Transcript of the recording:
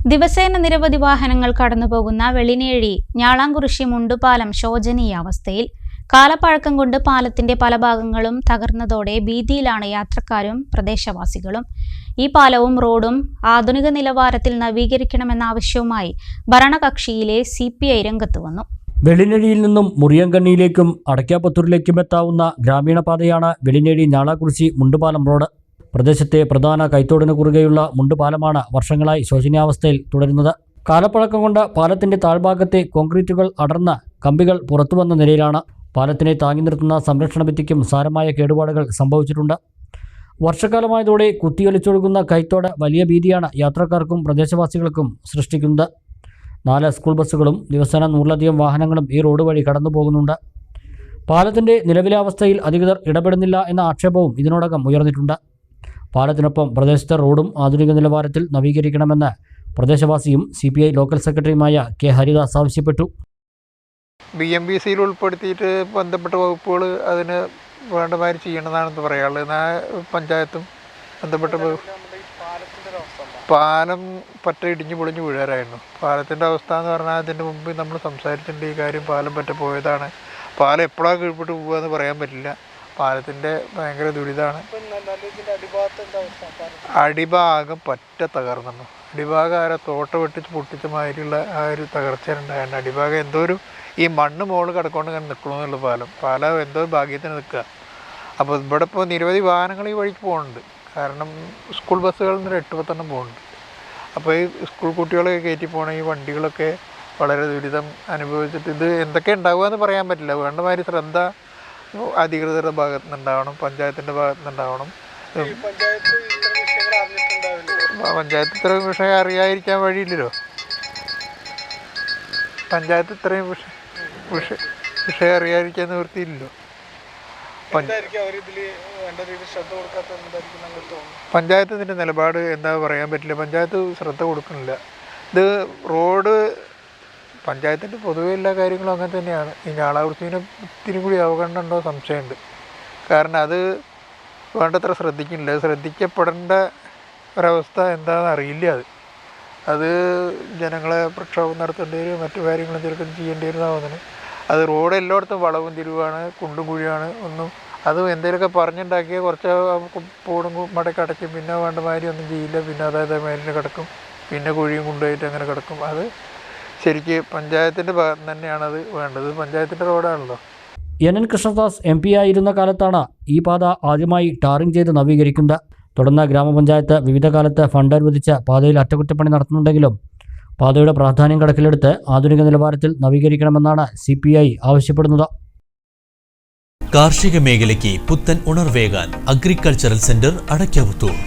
ദിവസേന നിരവധി വാഹനങ്ങൾ കടന്നുപോകുന്ന വെള്ളിനേഴി ഞാളാംകുറിശി മുണ്ടുപാലം ശോചനീയാവസ്ഥയിൽ. കാലപ്പഴക്കം കൊണ്ട് പാലത്തിന്റെ പല ഭാഗങ്ങളും തകർന്നതോടെ ഭീതിയിലാണ് യാത്രക്കാരും പ്രദേശവാസികളും. ഈ പാലവും റോഡും ആധുനിക നിലവാരത്തിൽ നവീകരിക്കണമെന്ന ആവശ്യവുമായി ഭരണകക്ഷിയിലെ CPI രംഗത്ത് വന്നു. വെള്ളിനേഴിയിൽ നിന്നും മുറിയങ്കണ്ണിയിലേക്കും അടയ്ക്കാപുത്തൂരിലേക്കും എത്താവുന്ന ഗ്രാമീണ പാതയാണ് വെള്ളിനേഴി ഞാളാംകുറിശി മുണ്ടുപാലം റോഡ്. പ്രദേശത്തെ പ്രധാന കൈത്തോടിന് കുറുകെയുള്ള മുണ്ടുപാലമാണ് വർഷങ്ങളായി ശോചനീയാവസ്ഥയിൽ തുടരുന്നത്. കാലപ്പഴക്കം കൊണ്ട് പാലത്തിന്റെ താഴ്ഭാഗത്തെ കോൺക്രീറ്റുകൾ അടർന്ന് കമ്പികൾ പുറത്തുവന്ന നിലയിലാണ്. പാലത്തിനെ താങ്ങി നിർത്തുന്ന സംരക്ഷണ ഭിത്തിക്കും സാരമായ കേടുപാടുകൾ സംഭവിച്ചിട്ടുണ്ട്. വർഷക്കാലമായതോടെ കുത്തിയൊലിച്ചൊഴുകുന്ന കൈത്തോട് വലിയ ഭീതിയാണ് യാത്രക്കാർക്കും പ്രദേശവാസികൾക്കും സൃഷ്ടിക്കുന്നത്. 4 സ്കൂൾ ബസ്സുകളും ദിവസേന 100ലധികം വാഹനങ്ങളും ഈ റോഡ് വഴി കടന്നു പോകുന്നുണ്ട്. പാലത്തിന്റെ നിലവിലെ അവസ്ഥയിൽ അധികൃതർ ഇടപെടുന്നില്ല എന്ന ആക്ഷേപവും ഇതിനോടകം ഉയർന്നിട്ടുണ്ട്. പാലത്തിനൊപ്പം പ്രദേശത്തെ റോഡും ആധുനിക നിലവാരത്തിൽ നവീകരിക്കണമെന്ന് പ്രദേശവാസിയും CPI ലോക്കൽ സെക്രട്ടറിയുമായ K. ഹരിദാസ് ആവശ്യപ്പെട്ടു. BMBCയിൽ ഉൾപ്പെടുത്തിയിട്ട് ബന്ധപ്പെട്ട വകുപ്പുകൾ അതിന് വേണ്ടമാതിരി ചെയ്യണമെന്നാണെന്ന് പറയാനുള്ളത്. പഞ്ചായത്തും ബന്ധപ്പെട്ട പാലം പറ്റ ഇടിഞ്ഞു പൊളിഞ്ഞു വീഴാറായിരുന്നു. പാലത്തിൻ്റെ അവസ്ഥ എന്ന് പറഞ്ഞാൽ അതിൻ്റെ മുമ്പ് നമ്മൾ സംസാരിച്ചിട്ടുണ്ട് ഈ കാര്യം. പാലം പറ്റ പോയതാണ്. പാലം എപ്പോഴാണ് കീഴ്പ്പെട്ട് പോകുക എന്ന് പറയാൻ പറ്റില്ല. പാലത്തിൻ്റെ ഭയങ്കര ദുരിതമാണ്. അടിഭാഗം പറ്റ തകർന്നു. അടിഭാഗം തോട്ട വെട്ടിച്ച് പൊട്ടിച്ച മാതിരിയുള്ള ആ ഒരു തകർച്ചയുണ്ടായിരുന്നു. അടിഭാഗം എന്തോ ഒരു ഈ മണ്ണ് മുകളിൽ കിടക്കൊണ്ട് ഇങ്ങനെ നിൽക്കണമെന്നുള്ള പാലം എന്തോ ഒരു ഭാഗ്യത്തിന് നിൽക്കുക. അപ്പോൾ ഇവിടെ ഇപ്പോൾ നിരവധി വാഹനങ്ങൾ ഈ വഴിക്ക് പോകുന്നുണ്ട്. കാരണം സ്കൂൾ ബസ്സുകളിൽ നിന്ന് 8-10 പോകുന്നുണ്ട്. അപ്പോൾ ഈ സ്കൂൾ കുട്ടികളൊക്കെ കയറ്റി പോകണ ഈ വണ്ടികളൊക്കെ വളരെ ദുരിതം അനുഭവിച്ചിട്ട് ഇത് എന്തൊക്കെ ഉണ്ടാവുക എന്ന് പറയാൻ പറ്റില്ല. വേണ്ടമാതിരി ശ്രദ്ധ അധികൃതരുടെ ഭാഗത്തു നിന്നുണ്ടാവണം, പഞ്ചായത്തിൻ്റെ ഭാഗത്തു നിന്നുണ്ടാവണം. പഞ്ചായത്ത് ഇത്രയും വിഷയം അറിയാതിരിക്കാൻ വഴിയില്ലല്ലോ. പഞ്ചായത്ത് ഇത്രയും വിഷയം അറിയാതിരിക്കാൻ നിവൃത്തിയില്ലല്ലോ. പഞ്ചായത്തിൻ്റെ നിലപാട് എന്താ പറയാൻ പറ്റില്ല. പഞ്ചായത്ത് ശ്രദ്ധ കൊടുക്കുന്നില്ല. ഇത് റോഡ് പഞ്ചായത്തിൻ്റെ പൊതുവെ എല്ലാ കാര്യങ്ങളും അങ്ങനെ തന്നെയാണ്. ഈ ഞാളാംകുറിശിനെ ഇത്തിരി കൂടി അവഗണന ഉണ്ടോ സംശയമുണ്ട്. കാരണം അത് വേണ്ടത്ര ശ്രദ്ധിക്കുന്നില്ല. ശ്രദ്ധിക്കപ്പെടേണ്ട ഒരവസ്ഥ എന്താണെന്ന് അറിയില്ല. അത് ജനങ്ങളെ പ്രക്ഷോഭം നടത്തേണ്ടി വരും, മറ്റു കാര്യങ്ങളും ചിലപ്പോൾ ചെയ്യേണ്ടി വരുന്നതാണ്. അത് റോഡ് എല്ലായിടത്തും വളവും തിരിവാണ്, കുണ്ടും കുഴിയാണ്. അത് എന്തെങ്കിലുമൊക്കെ പറഞ്ഞുണ്ടാക്കിയാൽ കുറച്ച് പോടും മടക്കി അടയ്ക്കും. പിന്നെ വേണ്ട മാതിരി ഒന്നും ചെയ്യില്ല. പിന്നെ അതായത് മേലിന് കിടക്കും. പിന്നെ കുഴിയും കൊണ്ടുപോയിട്ട് അങ്ങനെ കിടക്കും. അത് ശരിക്ക് പഞ്ചായത്തിൻ്റെ ഭാഗത്ത് തന്നെയാണത് വേണ്ടത്. പഞ്ചായത്തിൻ്റെ റോഡാണല്ലോ. NN കൃഷ്ണദാസ് MP ആയിരുന്ന കാലത്താണ് ഈ പാത ആദ്യമായി ടാറിംഗ് ചെയ്ത് നവീകരിക്കുന്നത്. തുടർന്ന് ഗ്രാമപഞ്ചായത്ത് വിവിധ കാലത്ത് ഫണ്ട് അനുവദിച്ച് പാതയിൽ അറ്റകുറ്റപ്പണി നടത്തുന്നുണ്ടെങ്കിലും പാതയുടെ പ്രാധാന്യം കണക്കിലെടുത്ത് ആധുനിക നിലവാരത്തിൽ നവീകരിക്കണമെന്നാണ് CPI ആവശ്യപ്പെടുന്നത്. കാർഷിക മേഖലയ്ക്ക് പുത്തൻ ഉണർവേകാൻ അഗ്രികൾച്ചറൽ സെന്റർ അടയ്ക്കാപുത്തൂർ.